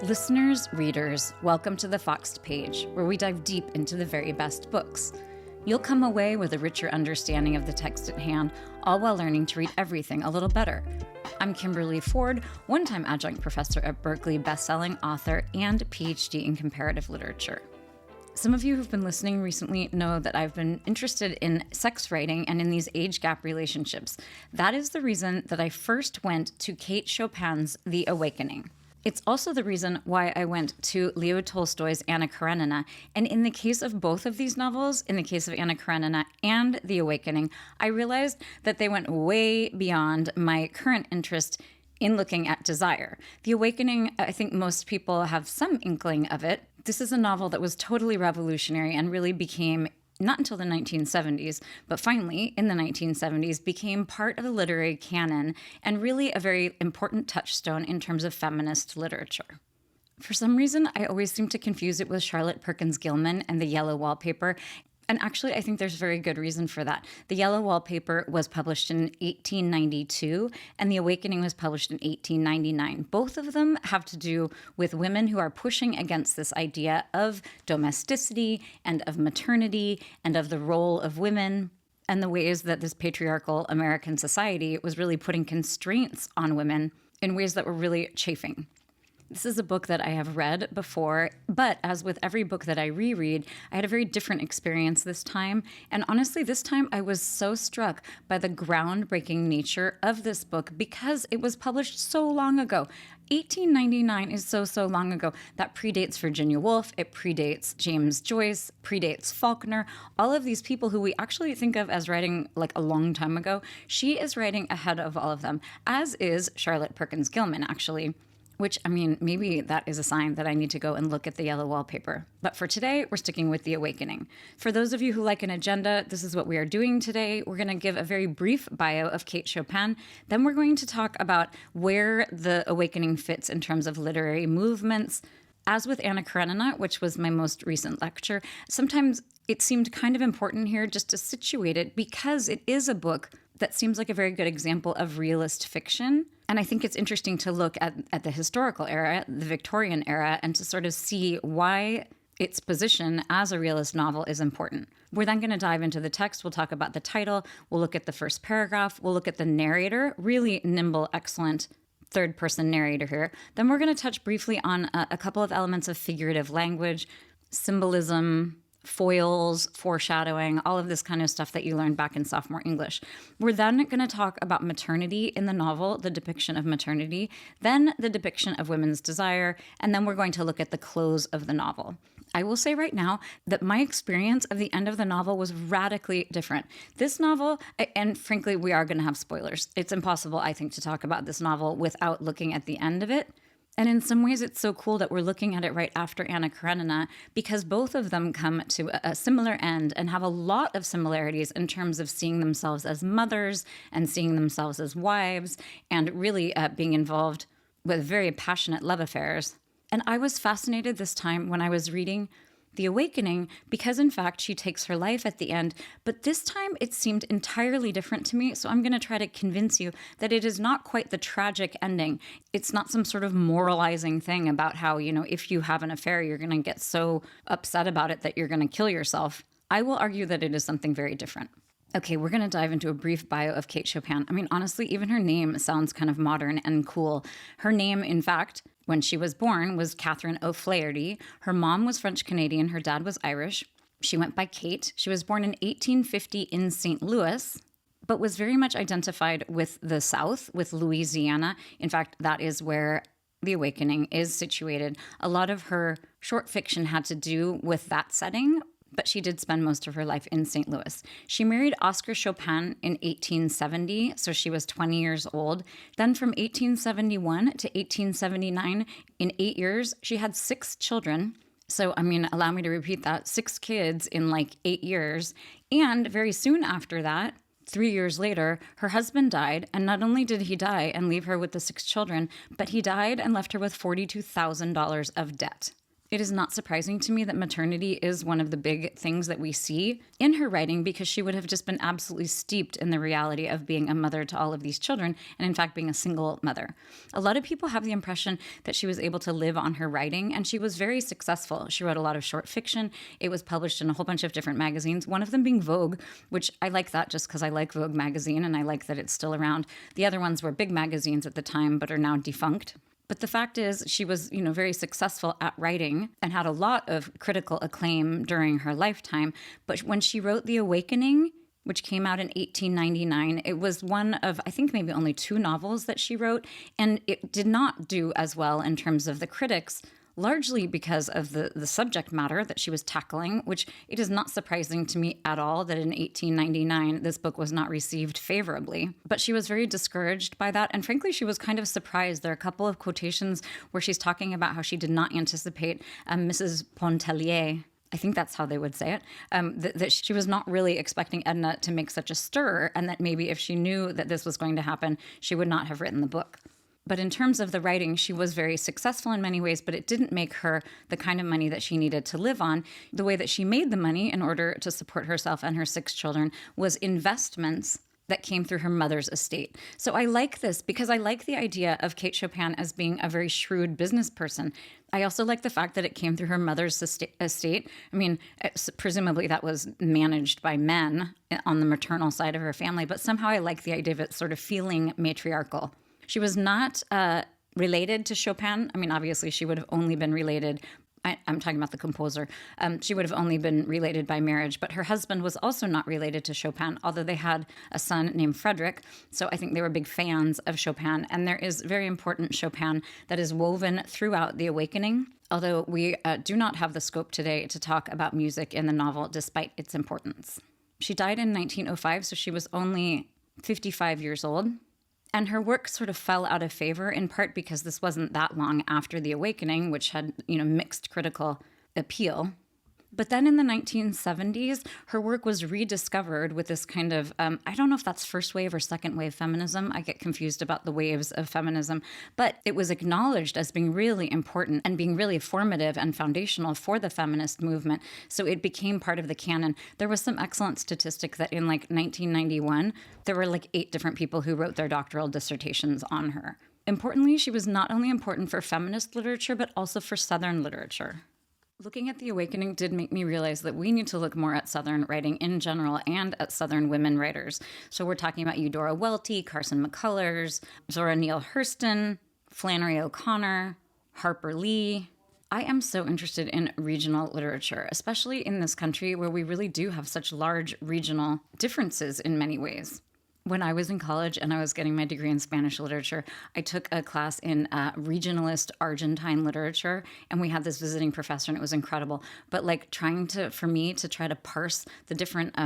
Listeners, readers, welcome to the Foxed Page, where we dive deep into the very best books. You'll come away with a richer understanding of the text at hand, all while learning to read everything a little better. I'm Kimberly Ford, one-time adjunct professor at Berkeley, best-selling author, and PhD in comparative literature. Some of you who've been listening recently know that I've been interested in sex writing and in these age gap relationships. That is the reason that I first went to Kate Chopin's The Awakening. It's also the reason why I went to Leo Tolstoy's Anna Karenina. And in the case of both of these novels, in the case of Anna Karenina and The Awakening, I realized that they went way beyond my current interest in looking at desire. The Awakening, I think most people have some inkling of it. This is a novel that was totally revolutionary and really became, not until the 1970s, but finally in the 1970s, became part of the literary canon and really a very important touchstone in terms of feminist literature. For some reason, I always seem to confuse it with Charlotte Perkins Gilman and The Yellow Wallpaper. And actually, I think there's very good reason for that. The Yellow Wallpaper was published in 1892, and The Awakening was published in 1899. Both of them have to do with women who are pushing against this idea of domesticity and of maternity and of the role of women and the ways that this patriarchal American society was really putting constraints on women in ways that were really chafing. This is a book that I have read before, but as with every book that I reread, I had a very different experience this time. And honestly, this time I was so struck by the groundbreaking nature of this book because it was published so long ago. 1899 is so long ago. That predates Virginia Woolf, it predates James Joyce, predates Faulkner, all of these people who we actually think of as writing like a long time ago. She is writing ahead of all of them, as is Charlotte Perkins Gilman, actually. Which, I mean, maybe that is a sign that I need to go and look at The Yellow Wallpaper. But for today, we're sticking with The Awakening. For those of you who like an agenda, this is what we are doing today. We're going to give a very brief bio of Kate Chopin. Then we're going to talk about where The Awakening fits in terms of literary movements. As with Anna Karenina, which was my most recent lecture, sometimes it seemed kind of important here just to situate it because it is a book that seems like a very good example of realist fiction. And I think it's interesting to look at the historical era, the Victorian era, and to sort of see why its position as a realist novel is important. We're then going to dive into the text. We'll talk about the title. We'll look at the first paragraph. We'll look at the narrator, really nimble, excellent third-person narrator here. Then we're going to touch briefly on a couple of elements of figurative language, symbolism, foils, foreshadowing, all of this kind of stuff that you learned back in sophomore English. We're then going to talk about maternity in the novel, the depiction of maternity, then the depiction of women's desire, and then we're going to look at the close of the novel. I will say right now that my experience of the end of the novel was radically different. This novel, and frankly, we are going to have spoilers. It's impossible, I think, to talk about this novel without looking at the end of it. And in some ways, it's so cool that we're looking at it right after Anna Karenina because both of them come to a similar end and have a lot of similarities in terms of seeing themselves as mothers and seeing themselves as wives and really being involved with very passionate love affairs. And I was fascinated this time when I was reading The Awakening because, in fact, she takes her life at the end. But this time, it seemed entirely different to me. So I'm going to try to convince you that it is not quite the tragic ending. It's not some sort of moralizing thing about how, if you have an affair, you're going to get so upset about it that you're going to kill yourself. I will argue that it is something very different. Okay, we're going to dive into a brief bio of Kate Chopin. I mean, honestly, even her name sounds kind of modern and cool. Her name, in fact, when she was born, was Catherine O'Flaherty. Her mom was French-Canadian. Her dad was Irish. She went by Kate. She was born in 1850 in St. Louis, but was very much identified with the South, with Louisiana. In fact, that is where The Awakening is situated. A lot of her short fiction had to do with that setting, but she did spend most of her life in St. Louis. She married Oscar Chopin in 1870, so she was 20 years old. Then from 1871 to 1879, in 8 years, she had 6 children. So, allow me to repeat that, 6 kids in 8 years. And very soon after that, 3 years later, her husband died, and not only did he die and leave her with the 6 children, but he died and left her with $42,000 of debt. It is not surprising to me that maternity is one of the big things that we see in her writing, because she would have just been absolutely steeped in the reality of being a mother to all of these children, and in fact being a single mother. A lot of people have the impression that she was able to live on her writing, and she was very successful. She wrote a lot of short fiction. It was published in a whole bunch of different magazines, one of them being Vogue, which I like that just because I like Vogue magazine and I like that it's still around. The other ones were big magazines at the time but are now defunct. But the fact is, she was, very successful at writing and had a lot of critical acclaim during her lifetime. But when she wrote The Awakening, which came out in 1899, it was one of, I think, maybe only 2 novels that she wrote. And it did not do as well in terms of the critics, largely because of the subject matter that she was tackling, which it is not surprising to me at all that in 1899 this book was not received favorably. But she was very discouraged by that, and frankly, she was kind of surprised. There are a couple of quotations where she's talking about how she did not anticipate Mrs. Pontellier, I think that's how they would say it, that she was not really expecting Edna to make such a stir, and that maybe if she knew that this was going to happen, she would not have written the book. But in terms of the writing, she was very successful in many ways, but it didn't make her the kind of money that she needed to live on. The way that she made the money in order to support herself and her 6 children was investments that came through her mother's estate. So I like this because I like the idea of Kate Chopin as being a very shrewd business person. I also like the fact that it came through her mother's estate. I mean, presumably that was managed by men on the maternal side of her family, but somehow I like the idea of it sort of feeling matriarchal. She was not related to Chopin. I mean, obviously, she would have only been related. I'm talking about the composer. She would have only been related by marriage, but her husband was also not related to Chopin, although they had a son named Frederick. So I think they were big fans of Chopin. And there is very important Chopin that is woven throughout The Awakening, although we do not have the scope today to talk about music in the novel, despite its importance. She died in 1905, so she was only 55 years old. And her work sort of fell out of favor, in part because this wasn't that long after The Awakening, which had, mixed critical appeal. But then in the 1970s, her work was rediscovered with this kind of, I don't know if that's first wave or second wave feminism. I get confused about the waves of feminism. But it was acknowledged as being really important and being really formative and foundational for the feminist movement. So it became part of the canon. There was some excellent statistic that in 1991, there were 8 different people who wrote their doctoral dissertations on her. Importantly, she was not only important for feminist literature, but also for Southern literature. Looking at The Awakening did make me realize that we need to look more at Southern writing in general and at Southern women writers. So we're talking about Eudora Welty, Carson McCullers, Zora Neale Hurston, Flannery O'Connor, Harper Lee. I am so interested in regional literature, especially in this country where we really do have such large regional differences in many ways. When I was in college and I was getting my degree in Spanish literature, I took a class in regionalist Argentine literature, and we had this visiting professor, and it was incredible. But for me to try to parse the different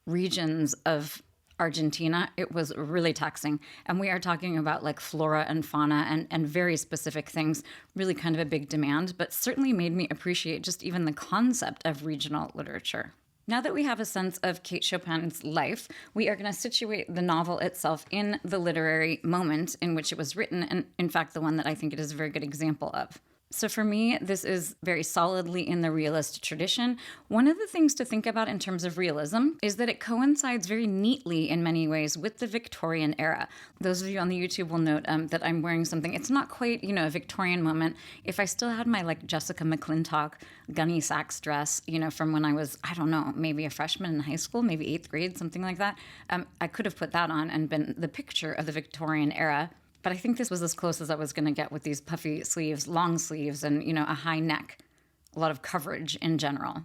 regions of Argentina, it was really taxing. And we are talking about flora and fauna and very specific things, really kind of a big demand, but certainly made me appreciate just even the concept of regional literature. Now that we have a sense of Kate Chopin's life, we are going to situate the novel itself in the literary moment in which it was written, and in fact, the one that I think it is a very good example of. So for me, this is very solidly in the realist tradition. One of the things to think about in terms of realism is that it coincides very neatly in many ways with the Victorian era. Those of you on the YouTube will note that I'm wearing something. It's not quite, a Victorian moment. If I still had my Jessica McClintock Gunny Sacks dress, from when I was, I don't know, maybe a freshman in high school, maybe 8th grade, something like that, I could have put that on and been the picture of the Victorian era. But I think this was as close as I was going to get with these puffy sleeves, long sleeves, and, a high neck, a lot of coverage in general.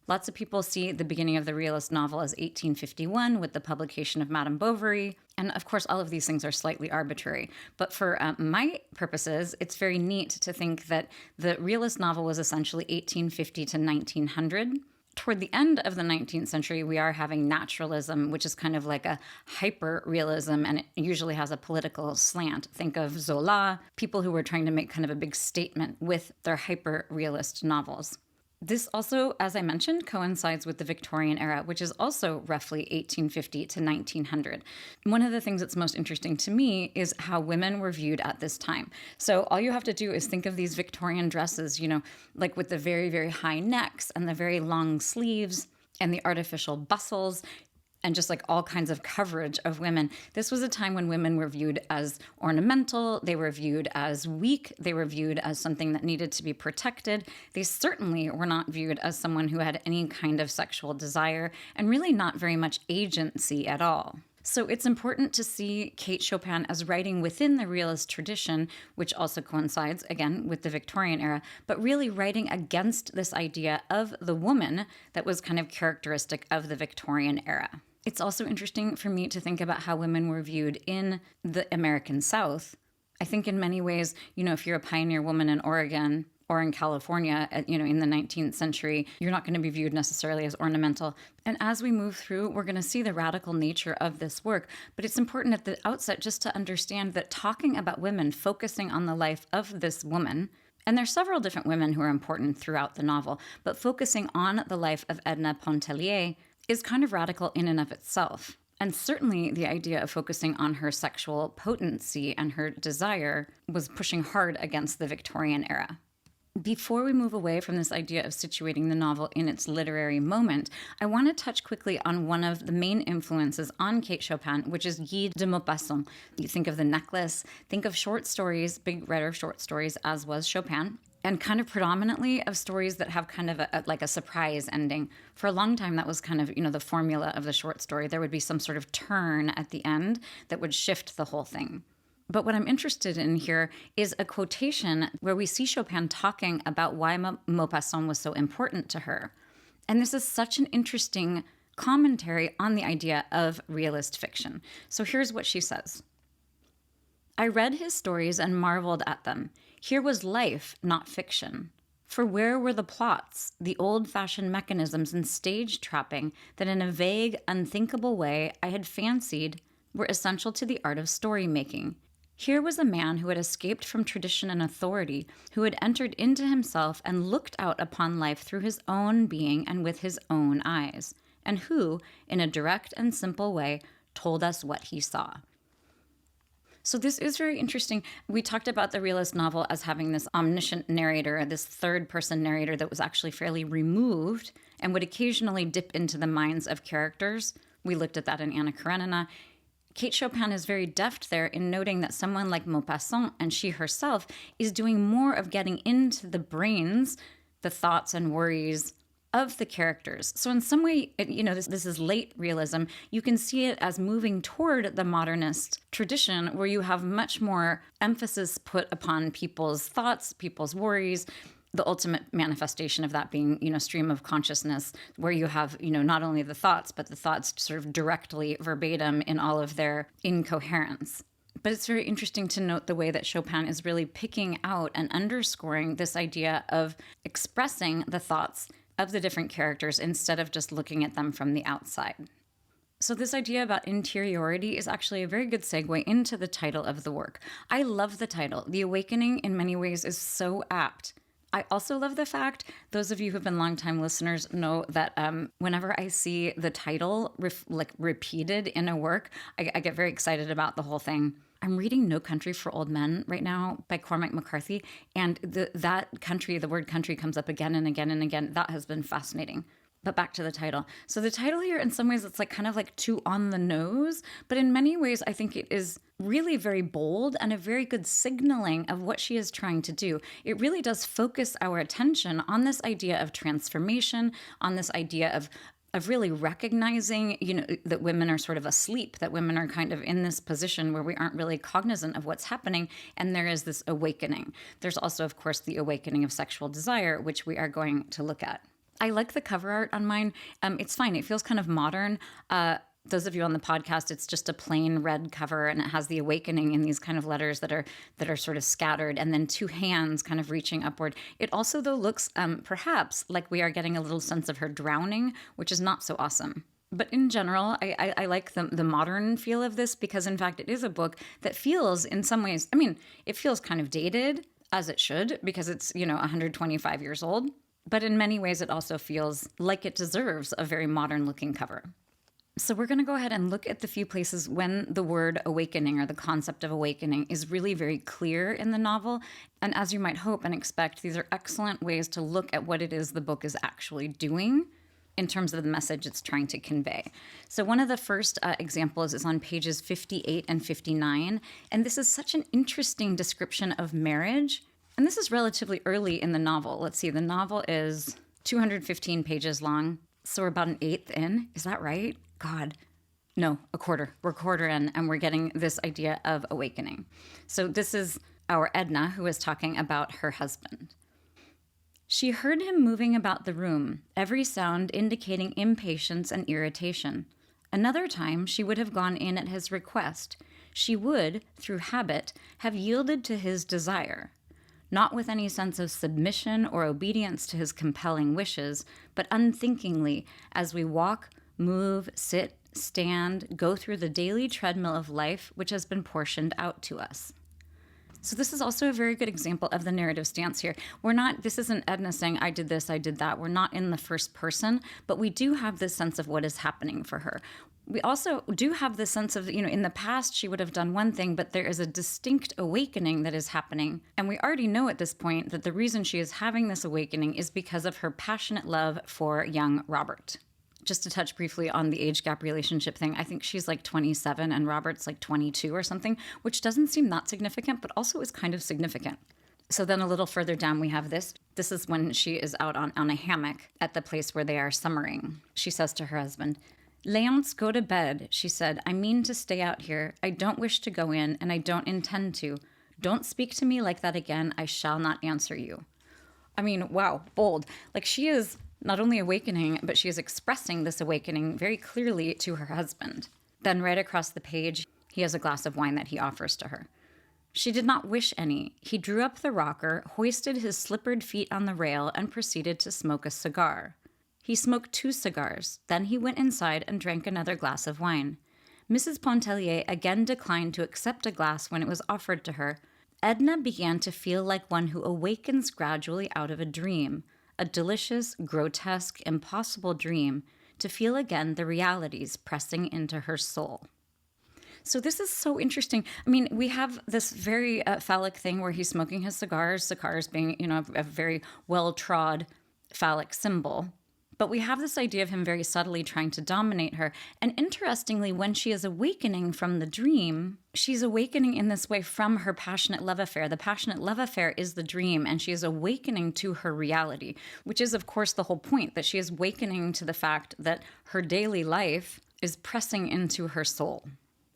Lots of people see the beginning of the realist novel as 1851 with the publication of Madame Bovary. And of course, all of these things are slightly arbitrary. But for my purposes, it's very neat to think that the realist novel was essentially 1850 to 1900. Toward the end of the 19th century, we are having naturalism, which is kind of like a hyper-realism, and it usually has a political slant. Think of Zola, people who were trying to make kind of a big statement with their hyper-realist novels. This also, as I mentioned, coincides with the Victorian era, which is also roughly 1850 to 1900. One of the things that's most interesting to me is how women were viewed at this time. So all you have to do is think of these Victorian dresses, like with the very, very high necks and the very long sleeves and the artificial bustles, and just like all kinds of coverage of women. This was a time when women were viewed as ornamental, they were viewed as weak, they were viewed as something that needed to be protected. They certainly were not viewed as someone who had any kind of sexual desire, and really not very much agency at all. So it's important to see Kate Chopin as writing within the realist tradition, which also coincides, again, with the Victorian era, but really writing against this idea of the woman that was kind of characteristic of the Victorian era. It's also interesting for me to think about how women were viewed in the American South. I think in many ways, if you're a pioneer woman in Oregon or in California, in the 19th century, you're not going to be viewed necessarily as ornamental. And as we move through, we're going to see the radical nature of this work. But it's important at the outset just to understand that talking about women, focusing on the life of this woman, and there's several different women who are important throughout the novel, but focusing on the life of Edna Pontellier is kind of radical in and of itself. And certainly the idea of focusing on her sexual potency and her desire was pushing hard against the Victorian era. Before we move away from this idea of situating the novel in its literary moment, I want to touch quickly on one of the main influences on Kate Chopin, which is Guy de Maupassant. You think of The Necklace, think of short stories, big writer of short stories, as was Chopin, and kind of predominantly of stories that have kind of a surprise ending. For a long time, that was kind of, the formula of the short story. There would be some sort of turn at the end that would shift the whole thing. But what I'm interested in here is a quotation where we see Chopin talking about why Maupassant was so important to her. And this is such an interesting commentary on the idea of realist fiction. So here's what she says. I read his stories and marveled at them. Here was life, not fiction. For where were the plots, the old-fashioned mechanisms and stage trapping that in a vague, unthinkable way I had fancied were essential to the art of story-making? Here was a man who had escaped from tradition and authority, who had entered into himself and looked out upon life through his own being and with his own eyes, and who, in a direct and simple way, told us what he saw. So this is very interesting. We talked about the realist novel as having this omniscient narrator, this third-person narrator that was actually fairly removed and would occasionally dip into the minds of characters. We looked at that in Anna Karenina. Kate Chopin is very deft there in noting that someone like Maupassant, and she herself, is doing more of getting into the brains, the thoughts and worries of the characters. So in some way, this is late realism. You can see it as moving toward the modernist tradition where you have much more emphasis put upon people's thoughts, people's worries, the ultimate manifestation of that being, stream of consciousness, where you have, not only the thoughts, but the thoughts sort of directly verbatim in all of their incoherence. But it's very interesting to note the way that Chopin is really picking out and underscoring this idea of expressing the thoughts of the different characters instead of just looking at them from the outside. So this idea about interiority is actually a very good segue into the title of the work. I love the title. The Awakening in many ways is so apt. I also love the fact, those of you who've been longtime listeners know that whenever I see the title repeated in a work, I get very excited about the whole thing. I'm reading No Country for Old Men right now by Cormac McCarthy, and the word country comes up again and again and again. That has been fascinating. But back to the title. So the title here, in some ways, it's kind of too on the nose, but in many ways, I think it is really very bold and a very good signaling of what she is trying to do. It really does focus our attention on this idea of transformation, on this idea of really recognizing, that women are sort of asleep, that women are kind of in this position where we aren't really cognizant of what's happening, and there is this awakening. There's also, of course, the awakening of sexual desire, which we are going to look at. I like the cover art on mine. It's fine. It feels kind of modern. Those of you on the podcast, it's just a plain red cover, and it has the awakening in these kind of letters that are sort of scattered, and then two hands kind of reaching upward. It also, though, looks perhaps like we are getting a little sense of her drowning, which is not so awesome. But in general, I like the modern feel of this because, in fact, it is a book that feels, in some ways, it feels kind of dated, as it should, because it's, 125 years old. but in many ways it also feels like it deserves a very modern-looking cover. So we're going to go ahead and look at the few places when the word awakening or the concept of awakening is really very clear in the novel. And as you might hope and expect, these are excellent ways to look at what it is the book is actually doing in terms of the message it's trying to convey. So one of the first examples is on pages 58 and 59. And this is such an interesting description of marriage. And this is relatively early in the novel. Let's see, the novel is 215 pages long. So we're about an eighth in. Is that right? God, no, a quarter. We're a quarter in, and we're getting this idea of awakening. So this is our Edna, who is talking about her husband. She heard him moving about the room, every sound indicating impatience and irritation. Another time, she would have gone in at his request. She would, through habit, have yielded to his desire. Not with any sense of submission or obedience to his compelling wishes, but unthinkingly, as we walk, move, sit, stand, go through the daily treadmill of life which has been portioned out to us. So this is also a very good example of the narrative stance here. This isn't Edna saying, I did this, I did that. We're not in the first person, but we do have this sense of what is happening for her. We also do have this sense of, in the past she would have done one thing, but there is a distinct awakening that is happening. And we already know at this point that the reason she is having this awakening is because of her passionate love for young Robert. Just to touch briefly on the age gap relationship thing, I think she's like 27 and Robert's like 22 or something, which doesn't seem that significant, but also is kind of significant. So then a little further down, we have this. This is when she is out on a hammock at the place where they are summering. She says to her husband, "Léonce, go to bed," she said. "I mean to stay out here. I don't wish to go in, and I don't intend to. Don't speak to me like that again. I shall not answer you." I mean, wow, bold. Like, she is not only awakening, but she is expressing this awakening very clearly to her husband. Then right across the page, he has a glass of wine that he offers to her. She did not wish any. He drew up the rocker, hoisted his slippered feet on the rail, and proceeded to smoke a cigar. He smoked 2 cigars. Then he went inside and drank another glass of wine. Mrs. Pontellier again declined to accept a glass when it was offered to her. Edna began to feel like one who awakens gradually out of a dream, a delicious, grotesque, impossible dream, to feel again the realities pressing into her soul. So this is so interesting. I mean, we have this very phallic thing where he's smoking his cigars being, a very well-trod phallic symbol. But we have this idea of him very subtly trying to dominate her. And interestingly, when she is awakening from the dream, she's awakening in this way from her passionate love affair. The passionate love affair is the dream, and she is awakening to her reality, which is, of course, the whole point, that she is awakening to the fact that her daily life is pressing into her soul.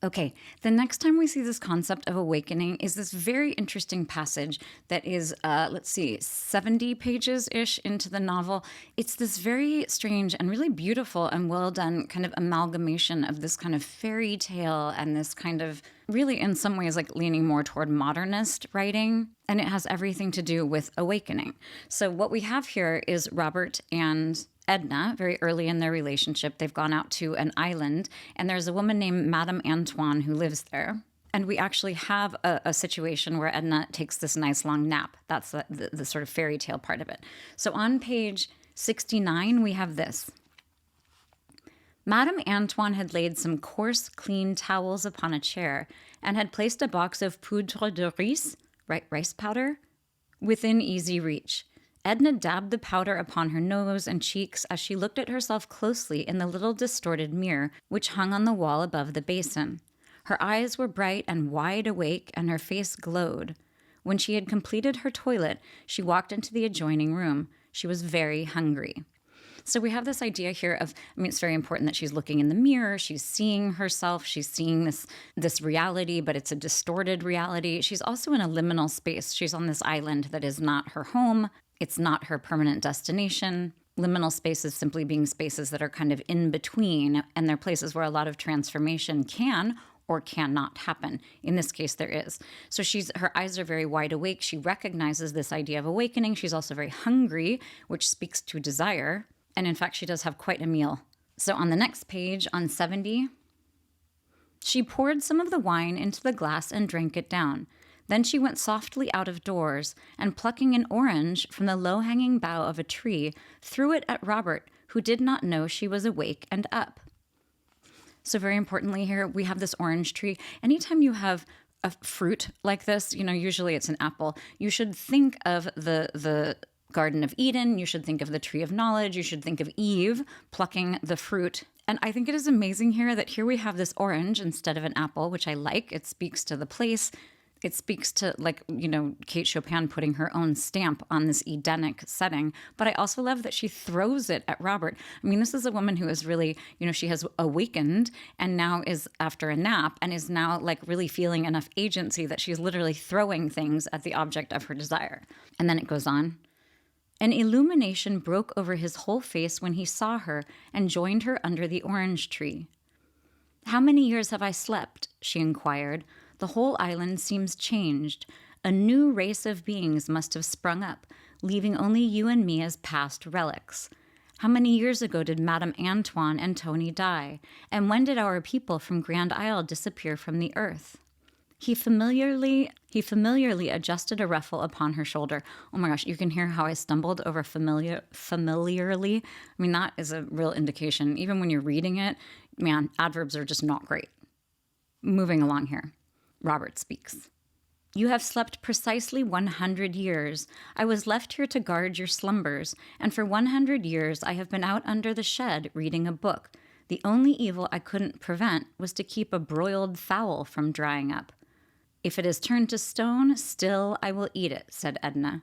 Okay, the next time we see this concept of awakening is this very interesting passage that is, 70 pages-ish into the novel. It's this very strange and really beautiful and well-done kind of amalgamation of this kind of fairy tale and this kind of really in some ways like leaning more toward modernist writing. And it has everything to do with awakening. So what we have here is Robert and Edna, very early in their relationship. They've gone out to an island, and there's a woman named Madame Antoine who lives there. And we actually have a situation where Edna takes this nice long nap. That's the sort of fairy tale part of it. So on page 69, we have this. Madame Antoine had laid some coarse, clean towels upon a chair and had placed a box of poudre de riz, rice powder, within easy reach. Edna dabbed the powder upon her nose and cheeks as she looked at herself closely in the little distorted mirror which hung on the wall above the basin. Her eyes were bright and wide awake, and her face glowed. When she had completed her toilet, she walked into the adjoining room. She was very hungry. So we have this idea here of, it's very important that she's looking in the mirror, she's seeing herself, she's seeing this reality, but it's a distorted reality. She's also in a liminal space. She's on this island that is not her home. It's not her permanent destination. Liminal spaces simply being spaces that are kind of in between, and they're places where a lot of transformation can or cannot happen. In this case, there is. So her eyes are very wide awake. She recognizes this idea of awakening. She's also very hungry, which speaks to desire. And in fact, she does have quite a meal. So on the next page, on 70, she poured some of the wine into the glass and drank it down. Then she went softly out of doors, and plucking an orange from the low-hanging bough of a tree, threw it at Robert, who did not know she was awake and up. So very importantly here, we have this orange tree. Anytime you have a fruit like this, usually it's an apple, you should think of the Garden of Eden, you should think of the tree of knowledge, you should think of Eve plucking the fruit. And I think it is amazing here that here we have this orange instead of an apple, which I like. It speaks to the place. It speaks to, Kate Chopin putting her own stamp on this Edenic setting. But I also love that she throws it at Robert. I mean, this is a woman who is really, she has awakened and now is after a nap and is now really feeling enough agency that she's literally throwing things at the object of her desire. And then it goes on. An illumination broke over his whole face when he saw her and joined her under the orange tree. "How many years have I slept?" she inquired. "The whole island seems changed. A new race of beings must have sprung up, leaving only you and me as past relics. How many years ago did Madame Antoine and Tony die? And when did our people from Grand Isle disappear from the earth?" He familiarly adjusted a ruffle upon her shoulder. Oh my gosh, you can hear how I stumbled over familiarly. I mean, that is a real indication. Even when you're reading it, man, adverbs are just not great. Moving along here. Robert speaks. "You have slept precisely 100 years. I was left here to guard your slumbers, and for 100 years I have been out under the shed reading a book. The only evil I couldn't prevent was to keep a broiled fowl from drying up. If it is turned to stone, still I will eat it," said Edna.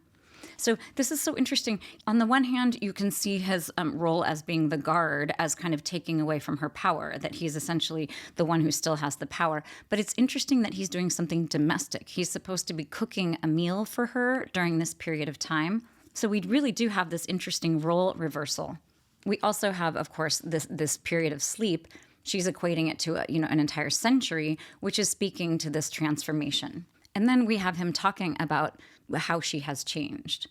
So this is so interesting. On the one hand, you can see his role as being the guard, as kind of taking away from her power, that he's essentially the one who still has the power. But it's interesting that he's doing something domestic. He's supposed to be cooking a meal for her during this period of time. So we really do have this interesting role reversal. We also have, of course, this period of sleep. She's equating it to an entire century, which is speaking to this transformation. And then we have him talking about how she has changed.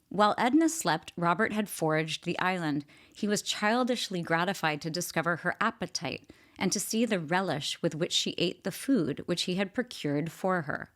While Edna slept, Robert had foraged the island. He was childishly gratified to discover her appetite and to see the relish with which she ate the food which he had procured for her.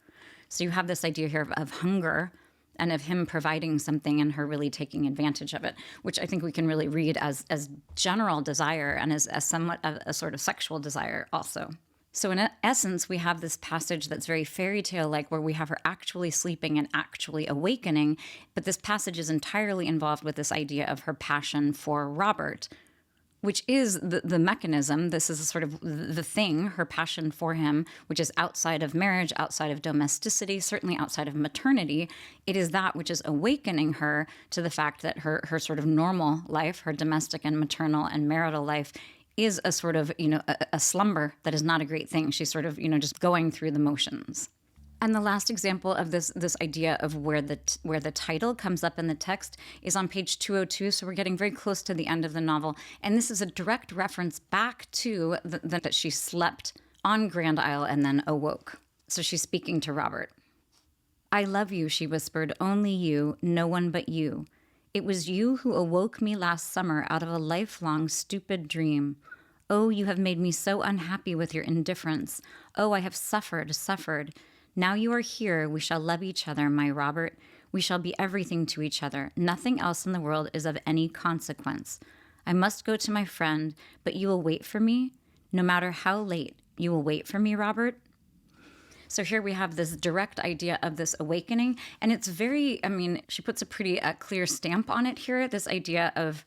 So you have this idea here of hunger and of him providing something and her really taking advantage of it, which I think we can really read as general desire and as somewhat of a sort of sexual desire also. So in essence, we have this passage that's very fairy tale-like where we have her actually sleeping and actually awakening, but this passage is entirely involved with this idea of her passion for Robert, which is the mechanism. This is sort of the thing, her passion for him, which is outside of marriage, outside of domesticity, certainly outside of maternity. It is that which is awakening her to the fact that her sort of normal life, her domestic and maternal and marital life, is a sort of, a slumber that is not a great thing. She's sort of, just going through the motions. And the last example of this idea of where the title comes up in the text is on page 202. So we're getting very close to the end of the novel. And this is a direct reference back to that she slept on Grand Isle and then awoke. So she's speaking to Robert. "I love you," she whispered, "only you, no one but you. It was you who awoke me last summer out of a lifelong stupid dream. Oh, you have made me so unhappy with your indifference. Oh, I have suffered. Now you are here, we shall love each other, my Robert. We shall be everything to each other. Nothing else in the world is of any consequence. I must go to my friend, but you will wait for me? No matter how late, you will wait for me, Robert?" So here we have this direct idea of this awakening, and it's very, she puts a pretty clear stamp on it here, this idea of,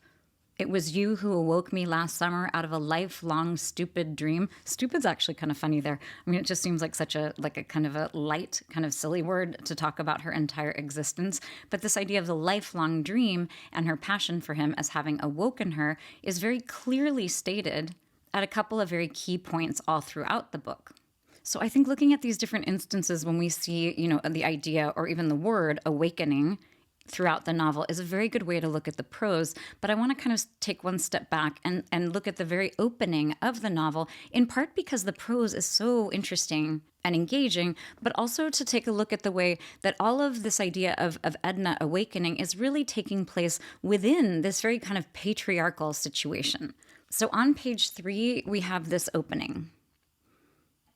"It was you who awoke me last summer out of a lifelong stupid dream." Stupid's actually kind of funny there. It just seems like such a kind of a light, kind of silly word to talk about her entire existence. But this idea of the lifelong dream and her passion for him as having awoken her is very clearly stated at a couple of very key points all throughout the book. So I think looking at these different instances when we see, the idea or even the word awakening throughout the novel is a very good way to look at the prose. But I want to kind of take one step back and look at the very opening of the novel, in part because the prose is so interesting and engaging, but also to take a look at the way that all of this idea of Edna awakening is really taking place within this very kind of patriarchal situation. So on page 3, we have this opening.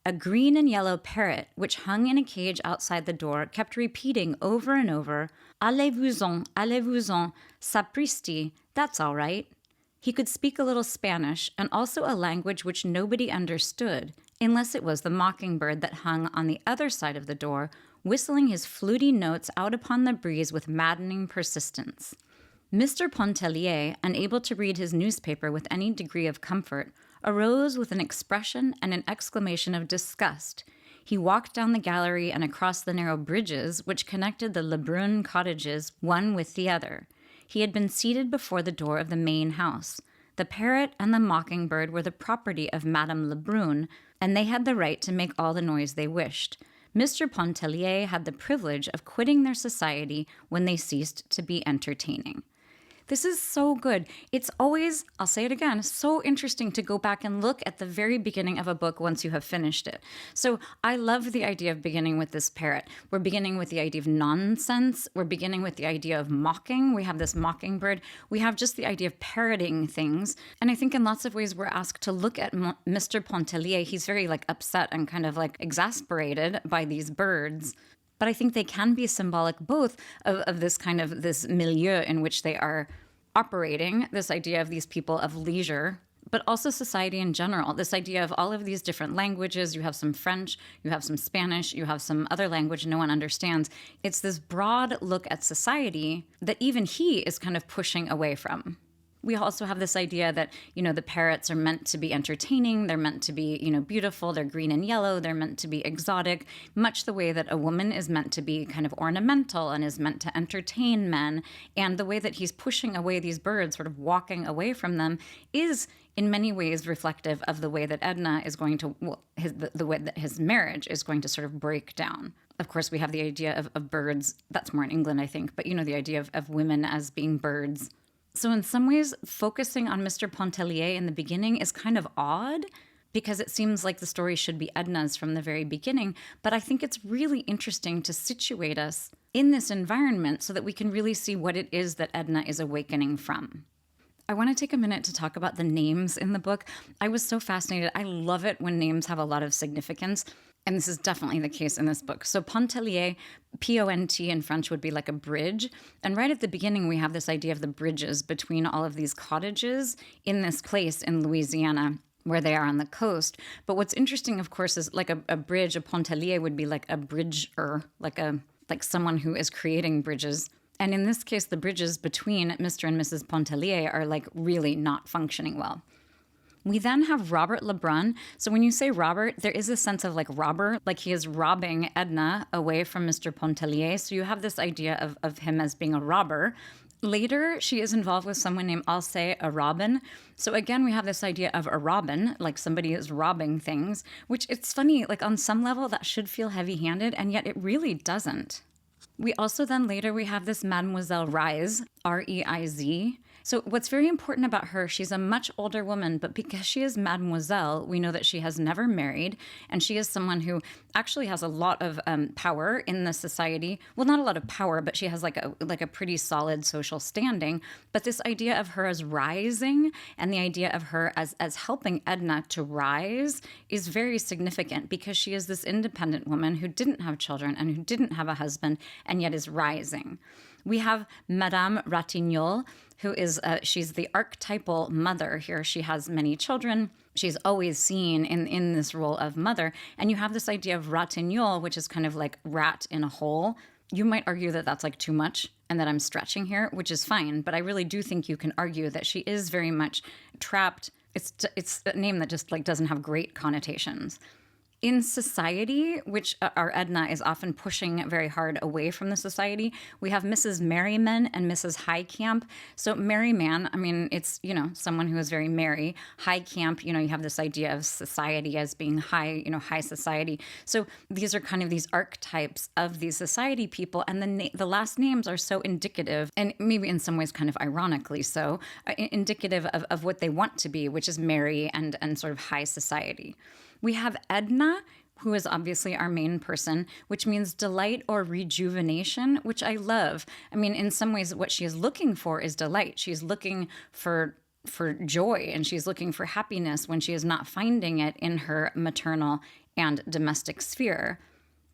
A green and yellow parrot, which hung in a cage outside the door, kept repeating over and over, allez-vous-en, sapristi, that's all right. He could speak a little Spanish and also a language which nobody understood, unless it was the mockingbird that hung on the other side of the door, whistling his fluty notes out upon the breeze with maddening persistence. Mr. Pontellier, unable to read his newspaper with any degree of comfort, arose with an expression and an exclamation of disgust. He walked down the gallery and across the narrow bridges which connected the Lebrun cottages one with the other. He had been seated before the door of the main house. The parrot and the mockingbird were the property of Madame Lebrun, and they had the right to make all the noise they wished. Mr. Pontellier had the privilege of quitting their society when they ceased to be entertaining. This is so good. It's always, I'll say it again, so interesting to go back and look at the very beginning of a book once you have finished it. So I love the idea of beginning with this parrot. We're beginning with the idea of nonsense. We're beginning with the idea of mocking. We have this mockingbird. We have just the idea of parroting things. And I think in lots of ways we're asked to look at Mr. Pontellier. He's very upset and kind of exasperated by these birds. But I think they can be symbolic both of this kind of this milieu in which they are operating, this idea of these people of leisure, but also society in general, this idea of all of these different languages. You have some French, you have some Spanish, you have some other language no one understands. It's this broad look at society that even he is kind of pushing away from. We also have this idea that, the parrots are meant to be entertaining. They're meant to be, beautiful. They're green and yellow. They're meant to be exotic, much the way that a woman is meant to be kind of ornamental and is meant to entertain men. And the way that he's pushing away these birds, sort of walking away from them, is in many ways reflective of the way that Edna is going to, the way that his marriage is going to sort of break down. Of course, we have the idea of birds. That's more in England, I think. But, the idea of women as being birds. So in some ways, focusing on Mr. Pontellier in the beginning is kind of odd because it seems like the story should be Edna's from the very beginning. But I think it's really interesting to situate us in this environment so that we can really see what it is that Edna is awakening from. I want to take a minute to talk about the names in the book. I was so fascinated. I love it when names have a lot of significance. And this is definitely the case in this book. So Pontellier, P-O-N-T in French would be like a bridge. And right at the beginning, we have this idea of the bridges between all of these cottages in this place in Louisiana where they are on the coast. But what's interesting, of course, is like a bridge, a Pontellier would be like a bridger, like someone who is creating bridges. And in this case, the bridges between Mr. and Mrs. Pontellier are really not functioning well. We then have Robert Lebrun. So when you say Robert, there is a sense of robber, like he is robbing Edna away from Mr. Pontellier. So you have this idea of him as being a robber. Later, she is involved with someone named Alce, a robin. So again, we have this idea of a robin, like somebody is robbing things, which it's funny, on some level that should feel heavy-handed, and yet it really doesn't. We also then later we have this Mademoiselle Reisz, R-E-I-Z. So what's very important about her, she's a much older woman, but because she is mademoiselle, we know that she has never married, and she is someone who actually has a lot of power in the society. Well, not a lot of power, but she has like a pretty solid social standing. But this idea of her as rising and the idea of her as helping Edna to rise is very significant because she is this independent woman who didn't have children and who didn't have a husband and yet is rising. We have Madame Ratignolle, who is, she's the archetypal mother here. She has many children. She's always seen in this role of mother. And you have this idea of Ratignolle, which is kind of like rat in a hole. You might argue that that's too much and that I'm stretching here, which is fine. But I really do think you can argue that she is very much trapped. It's a name that just doesn't have great connotations. In society, which our Edna is often pushing very hard away from the society, we have Mrs. Merriman and Mrs. Highcamp. So Merryman, it's, someone who is very merry. Highcamp, you have this idea of society as being high, high society. So these are kind of these archetypes of these society people. And the last names are so indicative, and maybe in some ways kind of ironically so, indicative of what they want to be, which is merry and sort of high society. We have Edna, who is obviously our main person, which means delight or rejuvenation, which I love. In some ways, what she is looking for is delight. She's looking for joy, and she's looking for happiness when she is not finding it in her maternal and domestic sphere.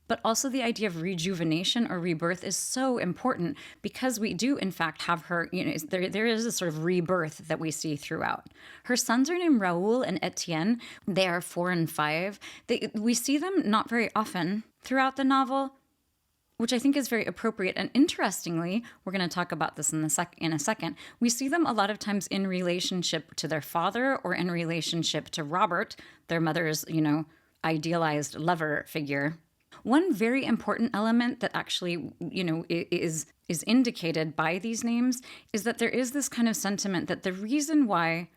But also the idea of rejuvenation or rebirth is so important because we do, in fact, have her, there is a sort of rebirth that we see throughout. Her sons are named Raoul and Etienne. They are 4 and 5. We see them not very often throughout the novel, which I think is very appropriate. And interestingly, we're going to talk about this in a second, we see them a lot of times in relationship to their father or in relationship to Robert, their mother's, idealized lover figure. One very important element that actually, is indicated by these names is that there is this kind of sentiment that the reason why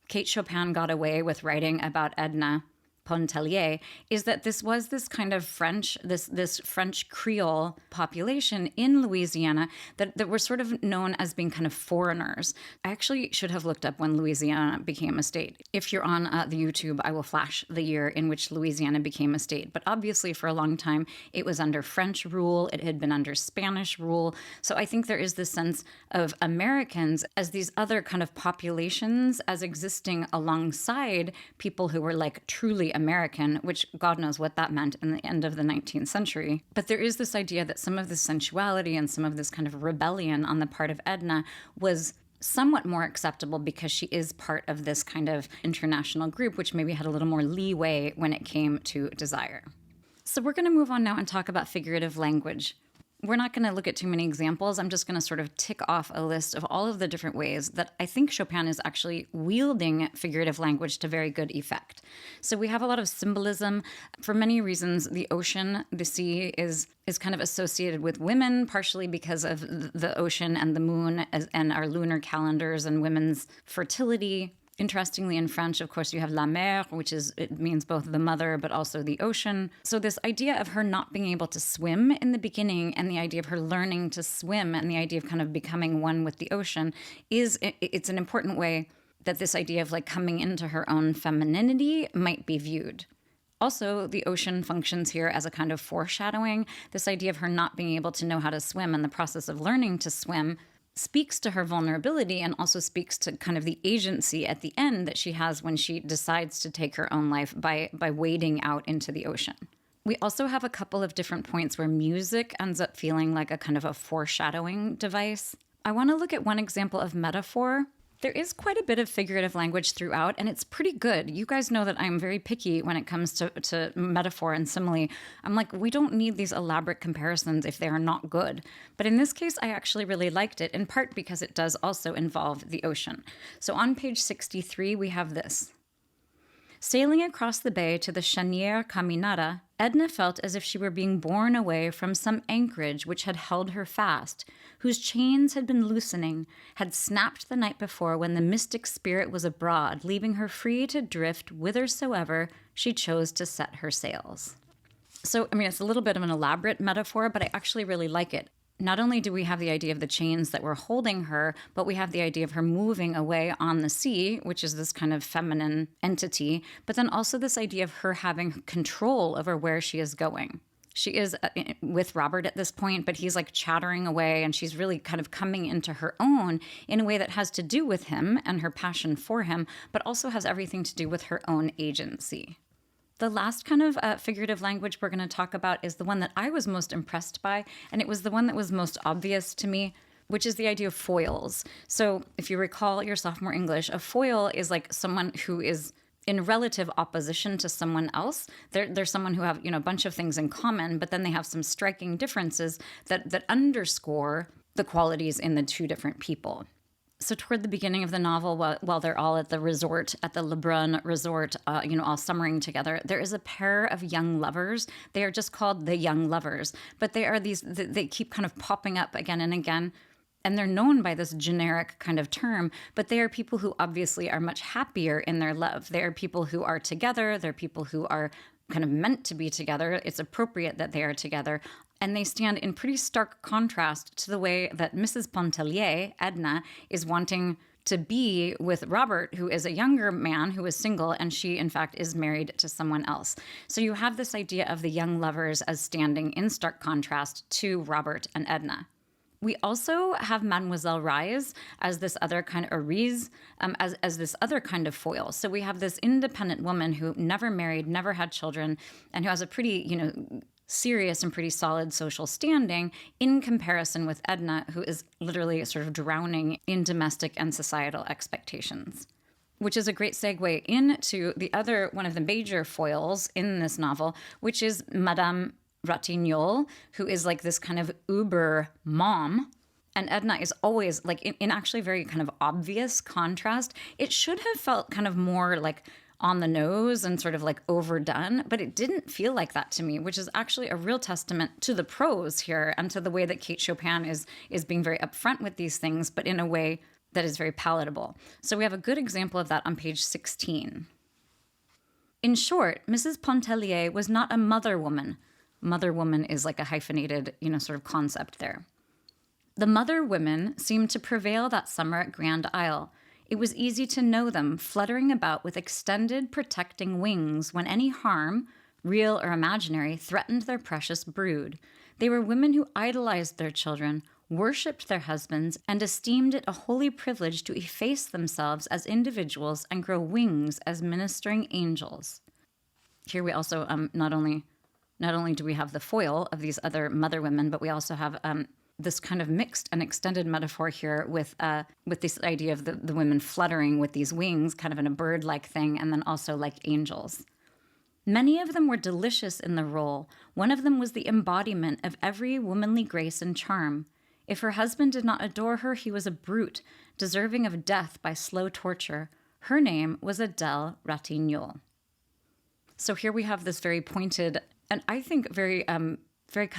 Kate Chopin got away with writing about Edna Pontellier is that this was this kind of French, this French Creole population in Louisiana that were sort of known as being kind of foreigners. I actually should have looked up when Louisiana became a state. If you're on the YouTube, I will flash the year in which Louisiana became a state. But obviously for a long time, it was under French rule. It had been under Spanish rule. So I think there is this sense of Americans as these other kind of populations as existing alongside people who were like truly American, which God knows what that meant in the end of the 19th century. But there is this idea that some of this sensuality and some of this kind of rebellion on the part of Edna was somewhat more acceptable because she is part of this kind of international group, which maybe had a little more leeway when it came to desire. So we're going to move on now and talk about figurative language. We're not going to look at too many examples. I'm just going to sort of tick off a list of all of the different ways that I think Chopin is actually wielding figurative language to very good effect. So we have a lot of symbolism. For many reasons, the ocean, the sea, is kind of associated with women, partially because of the ocean and the moon and our lunar calendars and women's fertility. Interestingly, in French, of course, you have la mer, it means both the mother, but also the ocean. So this idea of her not being able to swim in the beginning and the idea of her learning to swim and the idea of kind of becoming one with the ocean it's an important way that this idea of like coming into her own femininity might be viewed. Also, the ocean functions here as a kind of foreshadowing. This idea of her not being able to know how to swim and the process of learning to swim speaks to her vulnerability and also speaks to kind of the agency at the end that she has when she decides to take her own life by wading out into the ocean. We also have a couple of different points where music ends up feeling like a kind of a foreshadowing device. I want to look at one example of metaphor. There is quite a bit of figurative language throughout, and it's pretty good. You guys know that I'm very picky when it comes to metaphor and simile. I'm like, we don't need these elaborate comparisons if they are not good. But in this case, I actually really liked it, in part because it does also involve the ocean. So on page 63, we have this. Sailing across the bay to the Chanière Caminada, Edna felt as if she were being borne away from some anchorage which had held her fast, whose chains had been loosening, had snapped the night before when the mystic spirit was abroad, leaving her free to drift whithersoever she chose to set her sails. So, it's a little bit of an elaborate metaphor, but I actually really like it. Not only do we have the idea of the chains that were holding her, but we have the idea of her moving away on the sea, which is this kind of feminine entity, but then also this idea of her having control over where she is going. She is with Robert at this point, but he's like chattering away, and she's really kind of coming into her own in a way that has to do with him and her passion for him, but also has everything to do with her own agency. The last kind of figurative language we're going to talk about is the one that I was most impressed by, and it was the one that was most obvious to me, which is the idea of foils. So if you recall your sophomore English, a foil is like someone who is in relative opposition to someone else. They're someone who have, a bunch of things in common, but then they have some striking differences that underscore the qualities in the two different people. So toward the beginning of the novel, while they're all at the resort, at the Lebrun resort, all summering together, there is a pair of young lovers. They are just called the young lovers, but they are they keep kind of popping up again and again, and they're known by this generic kind of term, but they are people who obviously are much happier in their love. They are people who are together. They're people who are kind of meant to be together. It's appropriate that they are together. And they stand in pretty stark contrast to the way that Mrs. Pontellier, Edna, is wanting to be with Robert, who is a younger man who is single, and she, in fact, is married to someone else. So you have this idea of the young lovers as standing in stark contrast to Robert and Edna. We also have Mademoiselle Rise as this other kind of Rise, as this other kind of foil. So we have this independent woman who never married, never had children, and who has a pretty, serious and pretty solid social standing in comparison with Edna, who is literally sort of drowning in domestic and societal expectations. Which is a great segue into the other one of the major foils in this novel, which is Madame Ratignolle, who is like this kind of uber mom. And Edna is always like in actually very kind of obvious contrast. It should have felt kind of more like on the nose and sort of like overdone, but it didn't feel like that to me, which is actually a real testament to the prose here and to the way that Kate Chopin is being very upfront with these things, but in a way that is very palatable. So we have a good example of that on page 16. In short, Mrs. Pontellier was not a mother woman. Mother woman is like a hyphenated, sort of concept there. The mother women seemed to prevail that summer at Grand Isle. It was easy to know them, fluttering about with extended, protecting wings when any harm, real or imaginary, threatened their precious brood. They were women who idolized their children, worshipped their husbands, and esteemed it a holy privilege to efface themselves as individuals and grow wings as ministering angels. Here we also not only do we have the foil of these other mother women, but we also have this kind of mixed and extended metaphor here with this idea of the women fluttering with these wings, kind of in a bird-like thing, and then also like angels. Many of them were delicious in the role. One of them was the embodiment of every womanly grace and charm. If her husband did not adore her, he was a brute, deserving of death by slow torture. Her name was Adele Ratignolle. So here we have this very pointed and I think very kind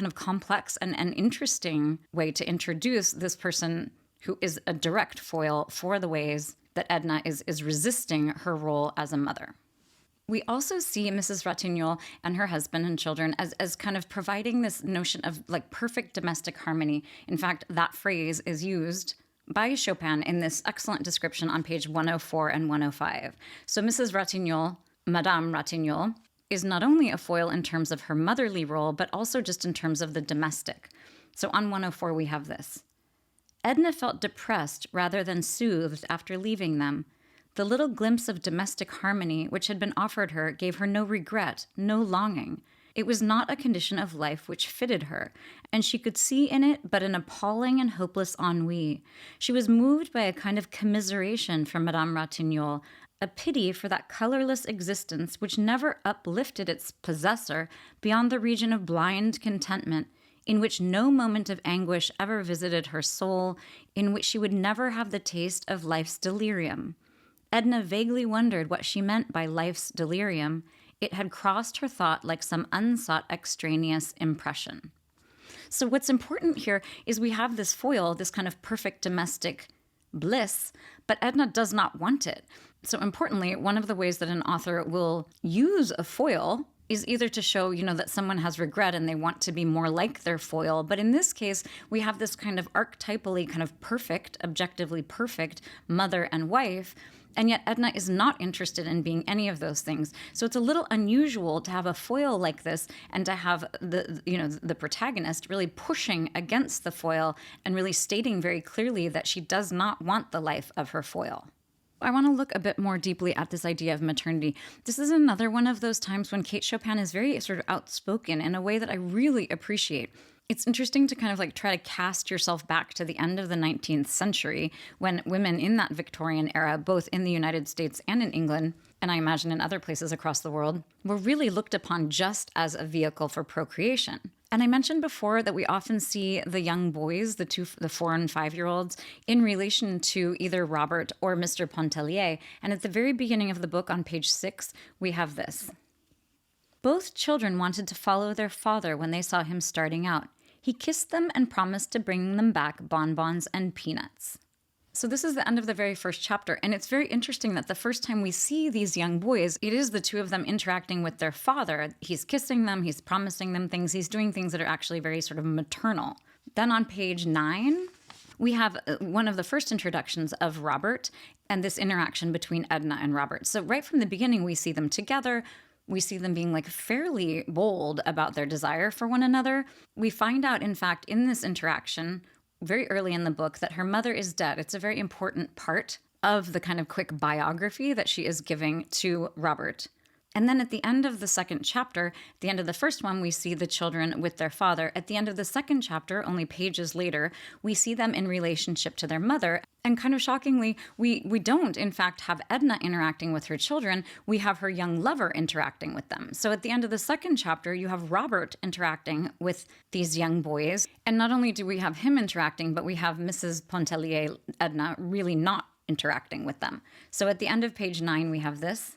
of complex and interesting way to introduce this person who is a direct foil for the ways that Edna is resisting her role as a mother. We also see Mrs. Ratignolle and her husband and children as kind of providing this notion of like perfect domestic harmony. In fact, that phrase is used by Chopin in this excellent description on page 104 and 105. So Mrs. Ratignolle, Madame Ratignolle, is not only a foil in terms of her motherly role, but also just in terms of the domestic. So on 104, we have this. Edna felt depressed rather than soothed after leaving them. The little glimpse of domestic harmony which had been offered her gave her no regret, no longing. It was not a condition of life which fitted her, and she could see in it but an appalling and hopeless ennui. She was moved by a kind of commiseration for Madame Ratignolle, a pity for that colorless existence which never uplifted its possessor beyond the region of blind contentment, in which no moment of anguish ever visited her soul, in which she would never have the taste of life's delirium. Edna vaguely wondered what she meant by life's delirium. It had crossed her thought like some unsought extraneous impression. So what's important here is we have this foil, this kind of perfect domestic bliss, but Edna does not want it. So importantly, one of the ways that an author will use a foil is either to show, that someone has regret and they want to be more like their foil. But in this case, we have this kind of archetypally kind of perfect, objectively perfect mother and wife. And yet Edna is not interested in being any of those things. So it's a little unusual to have a foil like this and to have the protagonist really pushing against the foil and really stating very clearly that she does not want the life of her foil. I want to look a bit more deeply at this idea of maternity. This is another one of those times when Kate Chopin is very sort of outspoken in a way that I really appreciate. It's interesting to kind of like try to cast yourself back to the end of the 19th century when women in that Victorian era, both in the United States and in England, and I imagine in other places across the world, were really looked upon just as a vehicle for procreation. And I mentioned before that we often see the young boys, the 4 and 5-year-olds, in relation to either Robert or Mr. Pontellier. And at the very beginning of the book on page 6, we have this. Both children wanted to follow their father when they saw him starting out. He kissed them and promised to bring them back bonbons and peanuts. So this is the end of the very first chapter, and it's very interesting that the first time we see these young boys, it is the two of them interacting with their father. He's kissing them, he's promising them things, he's doing things that are actually very sort of maternal. Then on page 9, we have one of the first introductions of Robert and this interaction between Edna and Robert. So right from the beginning, we see them together. We see them being like fairly bold about their desire for one another. We find out, in fact, in this interaction, very early in the book that her mother is dead. It's a very important part of the kind of quick biography that she is giving to Robert. And then at the end of the second chapter, at the end of the first one, we see the children with their father. At the end of the second chapter, only pages later, we see them in relationship to their mother. And kind of shockingly, we don't, in fact, have Edna interacting with her children. We have her young lover interacting with them. So at the end of the second chapter, you have Robert interacting with these young boys. And not only do we have him interacting, but we have Mrs. Pontellier, Edna, really not interacting with them. So at the end of page 9, we have this.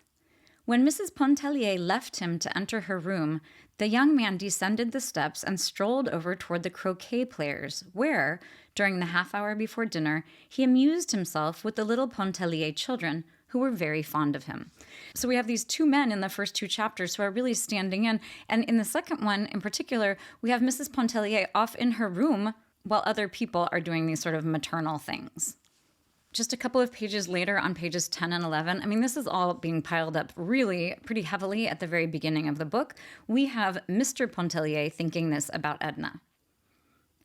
When Mrs. Pontellier left him to enter her room, the young man descended the steps and strolled over toward the croquet players, where, during the half hour before dinner, he amused himself with the little Pontellier children, who were very fond of him. So we have these two men in the first two chapters who are really standing in. And in the second one, in particular, we have Mrs. Pontellier off in her room while other people are doing these sort of maternal things. Just a couple of pages later on pages 10 and 11, I mean, this is all being piled up really pretty heavily at the very beginning of the book. We have Mr. Pontellier thinking this about Edna.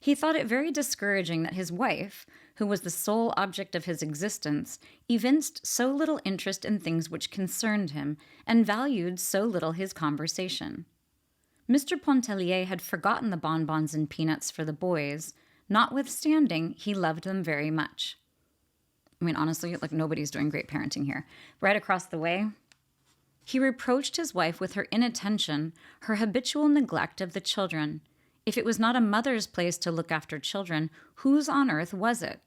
He thought it very discouraging that his wife, who was the sole object of his existence, evinced so little interest in things which concerned him and valued so little his conversation. Mr. Pontellier had forgotten the bonbons and peanuts for the boys. Notwithstanding, he loved them very much. I mean, honestly, like nobody's doing great parenting here. Right across the way, he reproached his wife with her inattention, her habitual neglect of the children. If it was not a mother's place to look after children, whose on earth was it?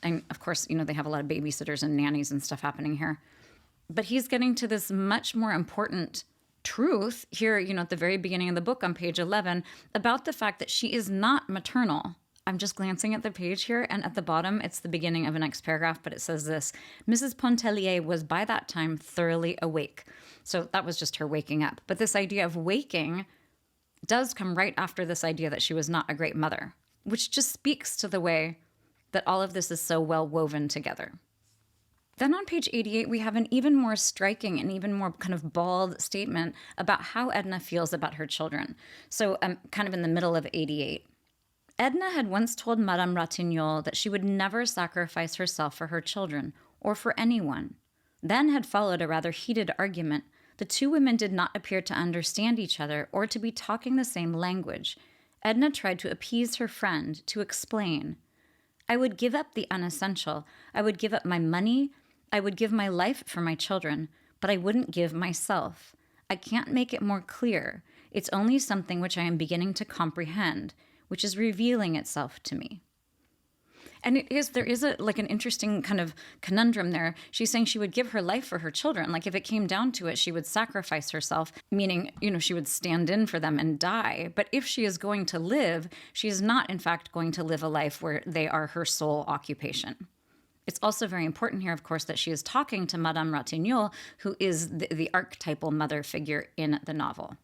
And of course, they have a lot of babysitters and nannies and stuff happening here. But he's getting to this much more important truth here, at the very beginning of the book on page 11, about the fact that she is not maternal. I'm just glancing at the page here, and at the bottom, it's the beginning of the next paragraph, but it says this. Mrs. Pontellier was by that time thoroughly awake. So that was just her waking up. But this idea of waking does come right after this idea that she was not a great mother, which just speaks to the way that all of this is so well woven together. Then on page 88, we have an even more striking and even more kind of bald statement about how Edna feels about her children. So I'm kind of in the middle of 88. Edna had once told Madame Ratignolle that she would never sacrifice herself for her children, or for anyone. Then had followed a rather heated argument. The two women did not appear to understand each other or to be talking the same language. Edna tried to appease her friend, to explain. I would give up the unessential. I would give up my money. I would give my life for my children, but I wouldn't give myself. I can't make it more clear. It's only something which I am beginning to comprehend, which is revealing itself to me. And there is an interesting kind of conundrum there. She's saying she would give her life for her children. Like if it came down to it, she would sacrifice herself, meaning, she would stand in for them and die. But if she is going to live, she is not, in fact, going to live a life where they are her sole occupation. It's also very important here, of course, that she is talking to Madame Ratignolle, who is the archetypal mother figure in the novel.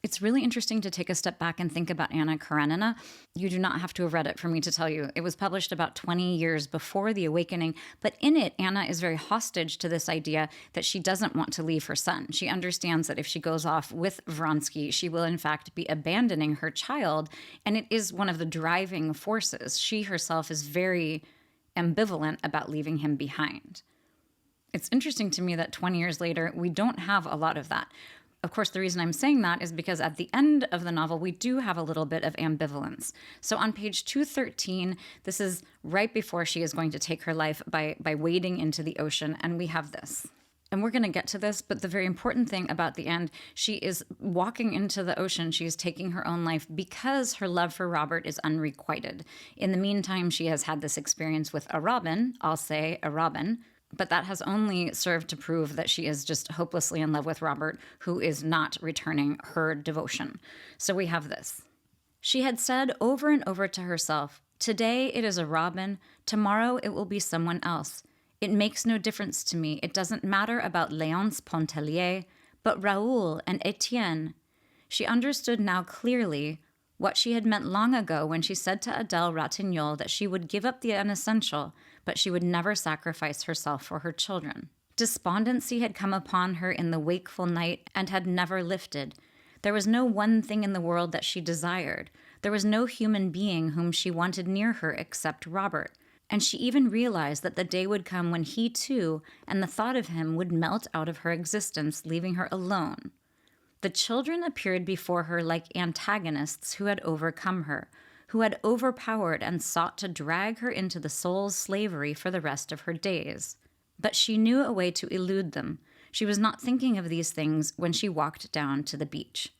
It's really interesting to take a step back and think about Anna Karenina. You do not have to have read it for me to tell you. It was published about 20 years before The Awakening, but in it, Anna is very hostage to this idea that she doesn't want to leave her son. She understands that if she goes off with Vronsky, she will in fact be abandoning her child, and it is one of the driving forces. She herself is very ambivalent about leaving him behind. It's interesting to me that 20 years later, we don't have a lot of that. Of course, the reason I'm saying that is because at the end of the novel, we do have a little bit of ambivalence. So on page 213, this is right before she is going to take her life by wading into the ocean, and we have this. And we're going to get to this, but the very important thing about the end, she is walking into the ocean. She is taking her own life because her love for Robert is unrequited. In the meantime, she has had this experience with a robin, I'll say a robin, but that has only served to prove that she is just hopelessly in love with Robert, who is not returning her devotion. So we have this. She had said over and over to herself, today it is a robin, tomorrow it will be someone else. It makes no difference to me. It doesn't matter about Léonce Pontellier, but Raoul and Etienne. She understood now clearly what she had meant long ago when she said to Adèle Ratignolle that she would give up the unessential, but she would never sacrifice herself for her children. Despondency had come upon her in the wakeful night and had never lifted. There was no one thing in the world that she desired. There was no human being whom she wanted near her except Robert. And she even realized that the day would come when he too, and the thought of him, would melt out of her existence, leaving her alone. The children appeared before her like antagonists who had overcome her, who had overpowered and sought to drag her into the soul's slavery for the rest of her days. But she knew a way to elude them. She was not thinking of these things when she walked down to the beach.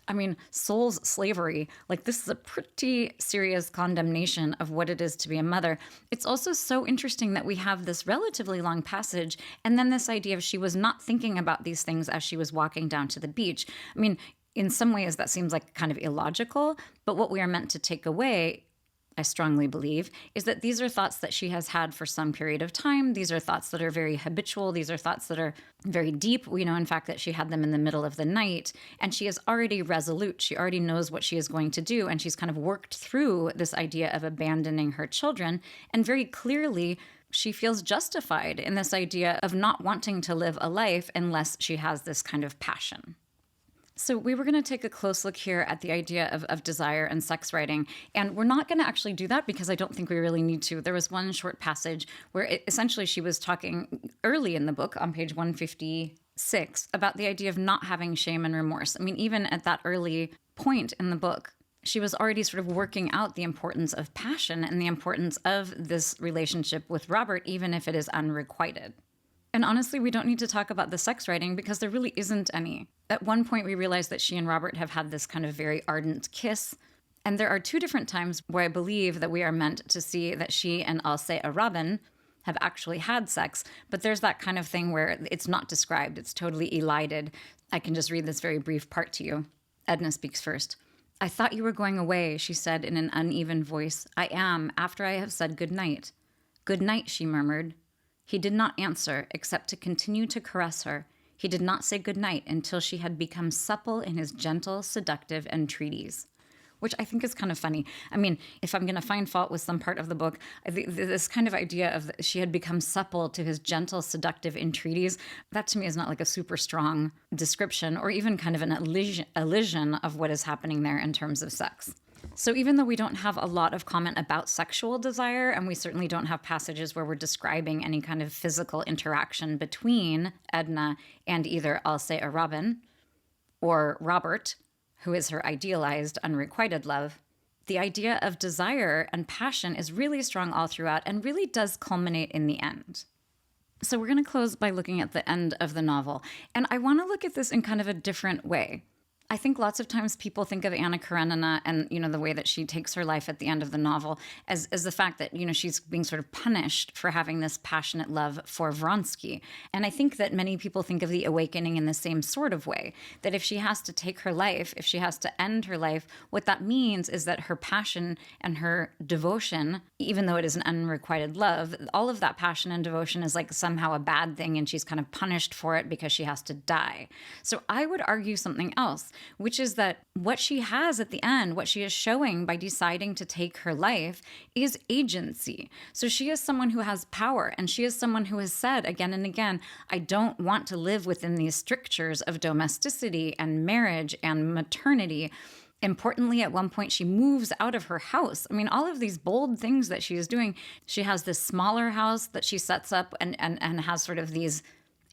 I mean, soul's slavery, like this is a pretty serious condemnation of what it is to be a mother. It's also so interesting that we have this relatively long passage and then this idea of she was not thinking about these things as she was walking down to the beach. I mean, in some ways that seems like kind of illogical, but what we are meant to take away, I strongly believe, is that these are thoughts that she has had for some period of time. These are thoughts that are very habitual. These are thoughts that are very deep. We know, in fact, that she had them in the middle of the night, and she is already resolute. She already knows what she is going to do, and she's kind of worked through this idea of abandoning her children, and very clearly she feels justified in this idea of not wanting to live a life unless she has this kind of passion. So we were going to take a close look here at the idea of desire and sex writing. And we're not going to actually do that because I don't think we really need to. There was one short passage where essentially she was talking early in the book on page 156 about the idea of not having shame and remorse. I mean, even at that early point in the book, she was already sort of working out the importance of passion and the importance of this relationship with Robert, even if it is unrequited. And honestly, we don't need to talk about the sex writing because there really isn't any. At one point, we realize that she and Robert have had this kind of very ardent kiss. And there are two different times where I believe that we are meant to see that she and Alce a Robin have actually had sex. But there's that kind of thing where it's not described. It's totally elided. I can just read this very brief part to you. Edna speaks first. "I thought you were going away," she said in an uneven voice. "I am, after I have said good night." "Good night," she murmured. He did not answer, except to continue to caress her. He did not say good night until she had become supple in his gentle, seductive entreaties. Which I think is kind of funny. I mean, if I'm going to find fault with some part of the book, I think this kind of idea of she had become supple to his gentle, seductive entreaties, that to me is not like a super strong description or even kind of an elision of what is happening there in terms of sex. So even though we don't have a lot of comment about sexual desire, and we certainly don't have passages where we're describing any kind of physical interaction between Edna and either Alce a Robin or Robert, who is her idealized, unrequited love, the idea of desire and passion is really strong all throughout and really does culminate in the end. So we're going to close by looking at the end of the novel. And I want to look at this in kind of a different way. I think lots of times people think of Anna Karenina and, the way that she takes her life at the end of the novel as the fact that, she's being sort of punished for having this passionate love for Vronsky. And I think that many people think of the awakening in the same sort of way, that if she has to take her life, if she has to end her life, what that means is that her passion and her devotion, even though it is an unrequited love, all of that passion and devotion is like somehow a bad thing and she's kind of punished for it because she has to die. So I would argue something else, which is that what she has at the end, what she is showing by deciding to take her life, is agency. So she is someone who has power, and she is someone who has said again and again, I don't want to live within these strictures of domesticity and marriage and maternity. Importantly, at one point, she moves out of her house. I mean, all of these bold things that she is doing. She has this smaller house that she sets up and has sort of these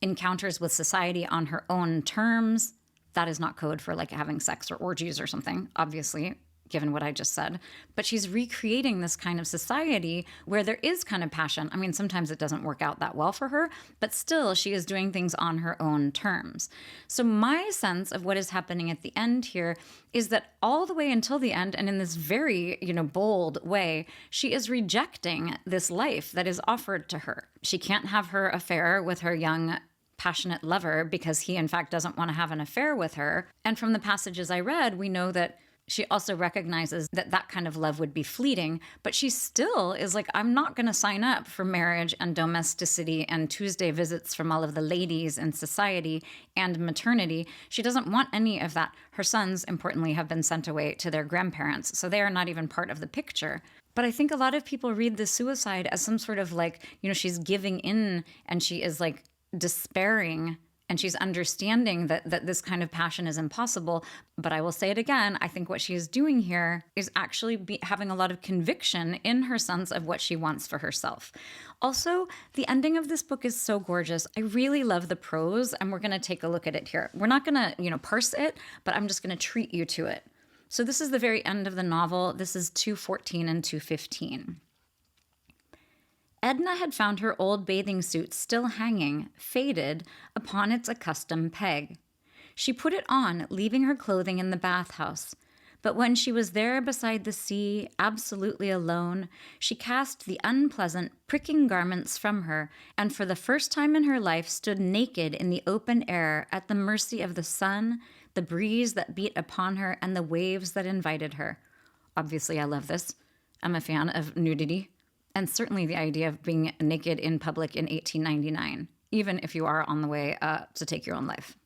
encounters with society on her own terms. That is not code for like having sex or orgies or something, obviously, given what I just said. But she's recreating this kind of society where there is kind of passion. I mean, sometimes it doesn't work out that well for her, but still she is doing things on her own terms. So my sense of what is happening at the end here is that all the way until the end, and in this very, bold way, she is rejecting this life that is offered to her. She can't have her affair with her young passionate lover because he in fact doesn't want to have an affair with her. And from the passages I read, we know that she also recognizes that that kind of love would be fleeting, but she still is like, I'm not going to sign up for marriage and domesticity and Tuesday visits from all of the ladies in society and maternity. She doesn't want any of that. Her sons, importantly, have been sent away to their grandparents, so they are not even part of the picture. But I think a lot of people read the suicide as some sort of like, she's giving in and she is like despairing and she's understanding that this kind of passion is impossible. But I will say it again, I think what she is doing here is actually having a lot of conviction in her sense of what she wants for herself. Also, the ending of this book is so gorgeous. I really love the prose, and we're going to take a look at it here. We're not going to, parse it, but I'm just going to treat you to it. So this is the very end of the novel. This is 2:14 and 2:15. Edna had found her old bathing suit still hanging, faded, upon its accustomed peg. She put it on, leaving her clothing in the bathhouse. But when she was there beside the sea, absolutely alone, she cast the unpleasant, pricking garments from her, and for the first time in her life stood naked in the open air at the mercy of the sun, the breeze that beat upon her, and the waves that invited her. Obviously, I love this. I'm a fan of nudity. And certainly the idea of being naked in public in 1899, even if you are on the way to take your own life.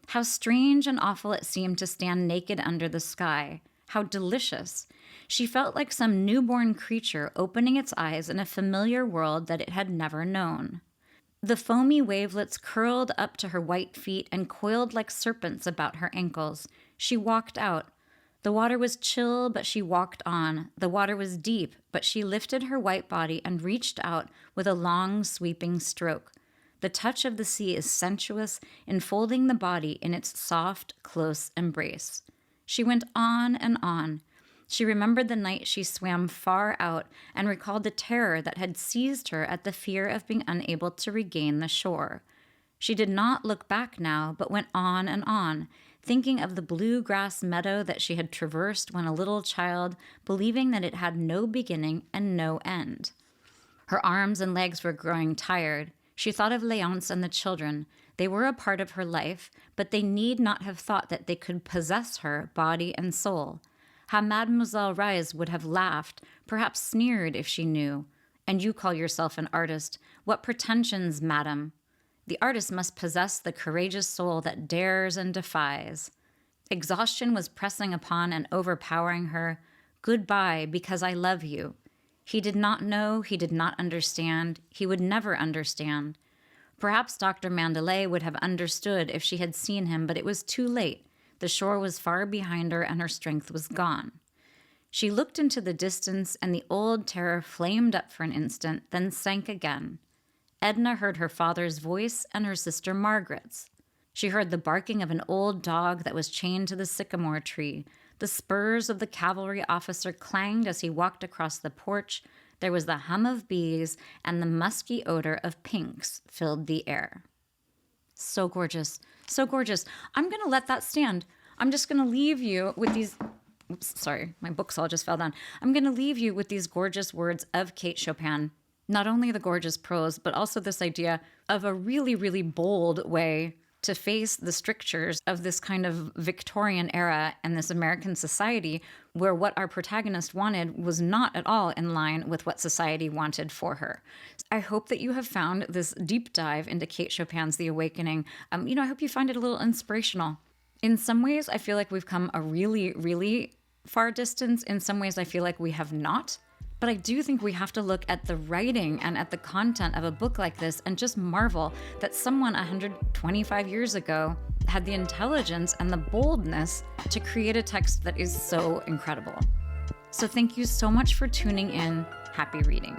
How strange and awful it seemed to stand naked under the sky. How delicious. She felt like some newborn creature opening its eyes in a familiar world that it had never known. The foamy wavelets curled up to her white feet and coiled like serpents about her ankles. She walked out. The water was chill, but she walked on. The water was deep, but she lifted her white body and reached out with a long, sweeping stroke. The touch of the sea is sensuous, enfolding the body in its soft, close embrace. She went on and on. She remembered the night she swam far out and recalled the terror that had seized her at the fear of being unable to regain the shore. She did not look back now, but went on and on, thinking of the blue grass meadow that she had traversed when a little child, believing that it had no beginning and no end. Her arms and legs were growing tired. She thought of Léonce and the children. They were a part of her life, but they need not have thought that they could possess her, body and soul. How Mademoiselle Reisz would have laughed, perhaps sneered if she knew. And you call yourself an artist. What pretensions, madam! The artist must possess the courageous soul that dares and defies. Exhaustion was pressing upon and overpowering her. Goodbye, because I love you. He did not know, he did not understand, he would never understand. Perhaps Dr. Mandelet would have understood if she had seen him, but it was too late. The shore was far behind her, and her strength was gone. She looked into the distance, and the old terror flamed up for an instant, then sank again. Edna heard her father's voice and her sister Margaret's. She heard the barking of an old dog that was chained to the sycamore tree. The spurs of the cavalry officer clanged as he walked across the porch. There was the hum of bees, and the musky odor of pinks filled the air. So gorgeous, so gorgeous. I'm going to let that stand. I'm just going to leave you with these... Oops, sorry, my books all just fell down. I'm going to leave you with these gorgeous words of Kate Chopin. Not only the gorgeous prose, but also this idea of a really, really bold way to face the strictures of this kind of Victorian era and this American society where what our protagonist wanted was not at all in line with what society wanted for her. I hope that you have found this deep dive into Kate Chopin's The Awakening. I hope you find it a little inspirational. In some ways, I feel like we've come a really, really far distance. In some ways, I feel like we have not. But I do think we have to look at the writing and at the content of a book like this and just marvel that someone 125 years ago had the intelligence and the boldness to create a text that is so incredible. So thank you so much for tuning in. Happy reading.